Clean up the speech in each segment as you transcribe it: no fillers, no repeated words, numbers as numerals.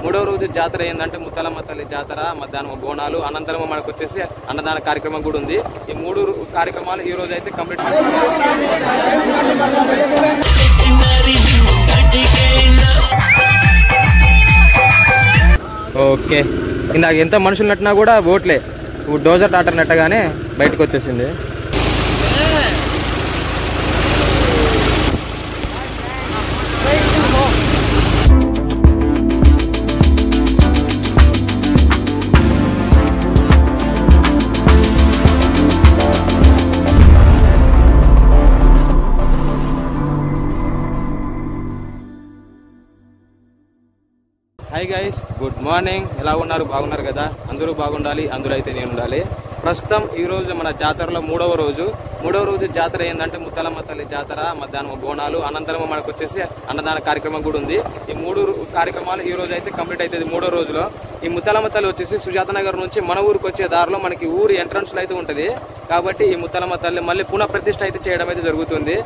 మూడవ రోజు జాతర ఏంటంటే ముత్తాలమ్మ తల్లి జాతర, మధ్యాహ్నం బోనాలు, అనంతరం మనకు వచ్చేసి అన్నదాన కార్యక్రమం కూడా ఉంది. ఈ 3 కార్యక్రమాలు ఈ రోజు అయితే కంప్లీట్. ఓకే, ఇందాక ఎంత మనుషులు నట్టినా కూడా ఓట్లే డోజర్ టాటర్ నెట్టగానే బయటకు వచ్చేసింది. Hi guys, good morning. ఎలా ఉన్నారు? బాగున్నారు కదా? అందరూ బాగుండాలి, అందులో అయితే నేను ఉండాలి. ప్రస్తుతం ఈరోజు మన జాతరలో మూడవ రోజు జాతర ఏంటంటే ముత్తాలమ్మ తల్లి జాతర, మధ్యాహ్నం బోనాలు, అనంతరం మనకు వచ్చేసి అన్నదాన కార్యక్రమం కూడా ఉంది. ఈ 3 కార్యక్రమాలు ఈ రోజు అయితే కంప్లీట్ అవుతుంది. మూడో రోజులో ఈ ముత్తాలమ్మ తల్లి వచ్చేసి సుజాత నగర్ నుంచి మన ఊరికి వచ్చే దారిలో మనకి ఊరి ఎంట్రన్స్లో అయితే ఉంటుంది. కాబట్టి ఈ ముత్తాలమ్మ తల్లి మళ్ళీ పునః ప్రతిష్ఠ అయితే చేయడం అయితే జరుగుతుంది.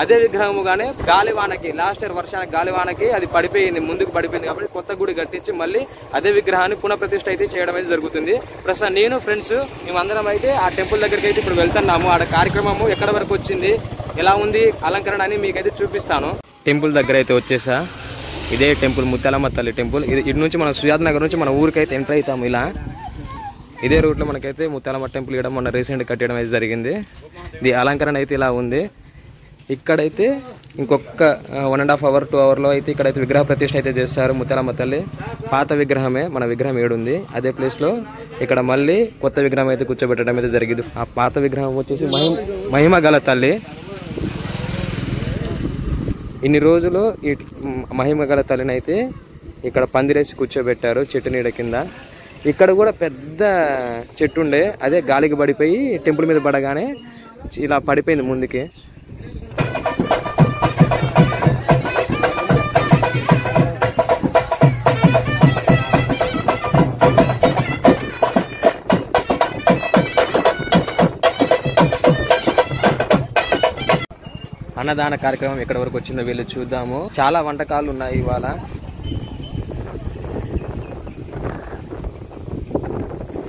అదే విగ్రహముగానే గాలివానకి లాస్ట్ ఇయర్ వర్షానికి గాలివానకి అది పడిపోయింది, ముందుకు పడిపోయింది. కాబట్టి కొత్త గుడి కట్టించి మళ్ళీ అదే విగ్రహాన్ని పునః ప్రతిష్ఠ అయితే చేయడం అయితే జరుగుతుంది. ప్రస్తుతం నేను ఫ్రెండ్స్ మేమందరం అయితే ఆ టెంపుల్ దగ్గరికి అయితే ఇప్పుడు వెళ్తున్నాము. ఆడ కార్యక్రమము ఎక్కడ వరకు వచ్చింది, ఎలా ఉంది అలంకరణ అని మీకైతే చూపిస్తాను. టెంపుల్ దగ్గర అయితే వచ్చేసా. ఇదే టెంపుల్, ముత్తాలమ్మ తల్లి టెంపుల్. ఇటు నుంచి మనం సుజాత నగర్ నుంచి మన ఊరికైతే ఎంటర్ అవుతాము. ఇలా ఇదే రూట్లో మనకైతే ముత్తాలమ్మ టెంపుల్ ఇవ్వడం మొన్న రీసెంట్ కట్టడం అయితే జరిగింది. ఇది అలంకరణ అయితే ఇలా ఉంది. ఇక్కడైతే ఇంకొక 1.5 hour 2 hourలో అయితే ఇక్కడైతే విగ్రహ ప్రతిష్ఠ అయితే చేస్తారు. ముత్తాలమ్మ తల్లి పాత విగ్రహమే, మన విగ్రహం ఏడుంది అదే ప్లేస్లో ఇక్కడ మళ్ళీ కొత్త విగ్రహం అయితే కూర్చోబెట్టడం అయితే జరిగింది. ఆ పాత విగ్రహం వచ్చేసి మహిమ గల తల్లి. ఇన్ని రోజులు ఈ మహిమ గల తల్లిని అయితే ఇక్కడ పందిరేసి కూర్చోబెట్టారు చెట్టు నీడ కింద. ఇక్కడ కూడా పెద్ద చెట్టు ఉండే, అదే గాలికి పడిపోయి టెంపుల్ మీద పడగానే ఇలా పడిపోయింది ముందుకి. అన్నదాన కార్యక్రమం ఎక్కడి వరకు వచ్చిందో వీళ్ళు చూద్దాము. చాలా వంటకాలు ఉన్నాయి ఇవాళ.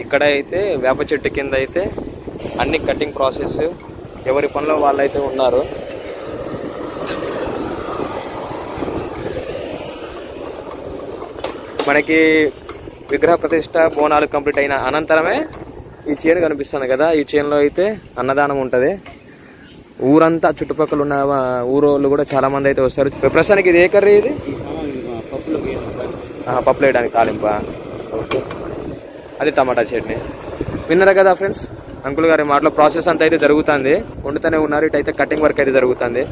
ఇక్కడ అయితే వేప చెట్టు కింద అయితే అన్ని కటింగ్ ప్రాసెస్, ఎవరి పనిలో వాళ్ళు అయితే ఉన్నారు. మనకి విగ్రహ ప్రతిష్ట బోనాలు కంప్లీట్ అయిన అనంతరమే ఈ చేను కనిపిస్తుంది కదా, ఈ చేనులో అయితే అన్నదానం ఉంటుంది. ఊరంతా చుట్టుపక్కల ఉన్న ఊరోళ్ళు కూడా చాలా మంది అయితే వస్తారు. ప్రస్తుతానికి ఇది ఏ కర్రీ? ఇది పప్పులు వేయడానికి తాలింప. ఓకే, అది టమాటా చట్నీ. విన్నారా కదా ఫ్రెండ్స్, అంకుల్ గారి మాటలో ప్రాసెస్ అంతా అయితే జరుగుతుంది. వండుతూనే ఉన్నారు. ఇటు అయితే కటింగ్ వర్క్ అయితే జరుగుతుంది.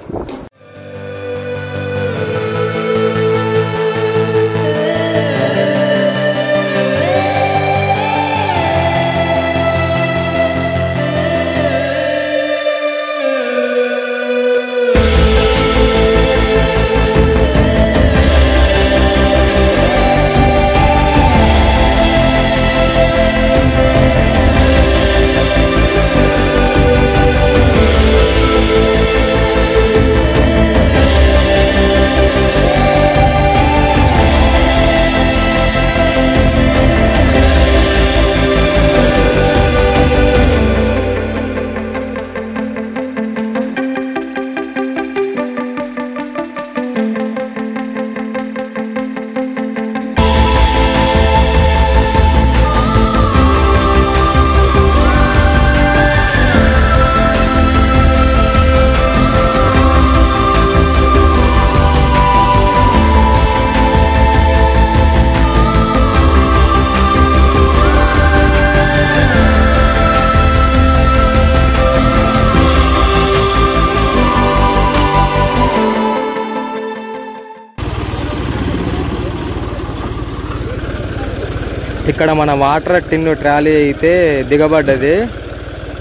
ఇక్కడ మన వాటర్ టిన్ను ట్రాలీ అయితే దిగబడ్డది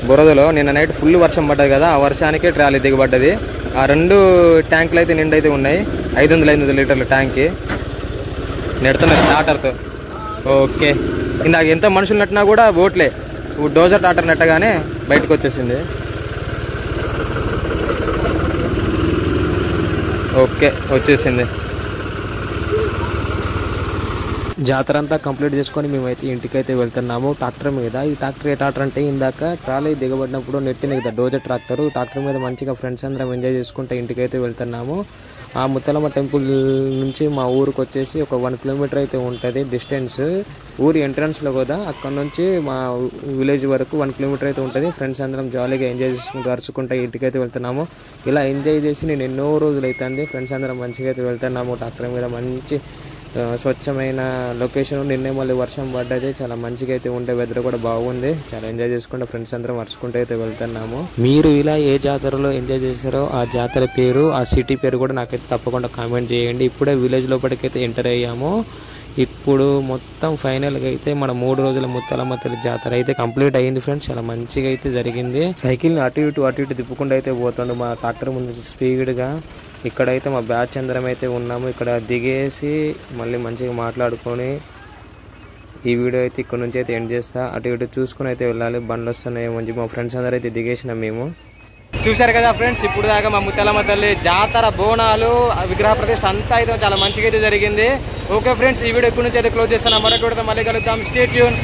బురదలో. నిన్న నైట్ ఫుల్ వర్షం పడ్డది కదా, ఆ వర్షానికే ట్రాలీ దిగబడ్డది. ఆ 2 ట్యాంకులు అయితే నిండైతే ఉన్నాయి. 500 లీటర్ల ట్యాంక్కి నెడుతున్నారు టాటర్తో. ఓకే, ఇందాక ఎంత మనుషులు నట్టినా కూడా ఓట్లే డోజర్ టాటర్ నెట్టగానే బయటకు వచ్చేసింది. ఓకే, వచ్చేసింది. జాతర అంతా కంప్లీట్ చేసుకొని మేమైతే ఇంటికైతే వెళ్తున్నాము ట్రాక్టర్ మీద. ఈ ట్రాక్టర్ ఏ ట్రాక్టర్ అంటే ఇందాక ట్రాలీ దిగబడినప్పుడు నెట్టిన కదా డోజర్ ట్రాక్టర్ మీద మంచిగా ఫ్రెండ్స్ అందరం ఎంజాయ్ చేసుకుంటే ఇంటికైతే వెళ్తున్నాము. ఆ ముత్యాలమ్మ టెంపుల్ నుంచి మా ఊరికి వచ్చేసి ఒక 1 కిలోమీటర్ అయితే ఉంటుంది డిస్టెన్స్. ఊరి ఎంట్రన్స్లో కూడా అక్కడ నుంచి మా విలేజ్ వరకు 1 కిలోమీటర్ అయితే ఉంటుంది. ఫ్రెండ్స్ అందరం జాలీగా ఎంజాయ్ చేసుకుంటూ అరుచుకుంటూ ఇంటికైతే వెళ్తున్నాము. ఇలా ఎంజాయ్ చేసి నేను ఎన్నో రోజులు అవుతుంది. ఫ్రెండ్స్ అందరం మంచిగా అయితే వెళ్తున్నాము ట్రాక్టర్ మీద. మంచి స్వచ్ఛమైన లొకేషన్. నిన్నే మళ్ళీ వర్షం పడ్డది, చాలా మంచిగా అయితే ఉండే, వెదర్ కూడా బాగుంది. చాలా ఎంజాయ్ చేసుకుంటే ఫ్రెండ్స్ అందరం మర్చుకుంటూ అయితే వెళ్తున్నాము. మీరు ఇలా ఏ జాతరలో ఎంజాయ్ చేశారో ఆ జాతర పేరు, ఆ సిటీ పేరు కూడా నాకైతే తప్పకుండా కామెంట్ చేయండి. ఇప్పుడే విలేజ్ లోపలికైతే ఎంటర్ అయ్యాము. ఇప్పుడు మొత్తం ఫైనల్గా అయితే మన 3 రోజుల ముత్యాలమ్మ తల్లి జాతర అయితే కంప్లీట్ అయ్యింది ఫ్రెండ్స్. చాలా మంచిగా అయితే జరిగింది. సైకిల్ని అటు ఇటు తిప్పుకుంటూ అయితే పోతుండు మా ట్రాక్టర్ ముందు స్పీడ్గా. ఇక్కడైతే మా బ్యాచ్ అందరం అయితే ఉన్నాము. ఇక్కడ దిగేసి మళ్ళీ మంచిగా మాట్లాడుకొని ఈ వీడియో అయితే ఇక్కడ నుంచి అయితే ఎండ్ చేస్తా. అటు ఇటు చూసుకుని అయితే వెళ్ళాలి. బండ్లు వస్తున్నాయి మంచి. మా ఫ్రెండ్స్ అందరూ అయితే దిగేసినాం మేము. చూశారు కదా ఫ్రెండ్స్, ఇప్పుడు దాకా మా ముత్యాలమ్మ తల్లి జాతర, బోనాలు, విగ్రహ ప్రతిష్ఠ అంతా అయితే చాలా మంచిగా అయితే జరిగింది. ఓకే ఫ్రెండ్స్, ఈ వీడియో ఇక్కడ నుంచి అయితే క్లోజ్ చేస్తాను. మరొక వీడియోతో మళ్ళీ కలుద్దాం. Stay tune,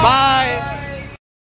bye.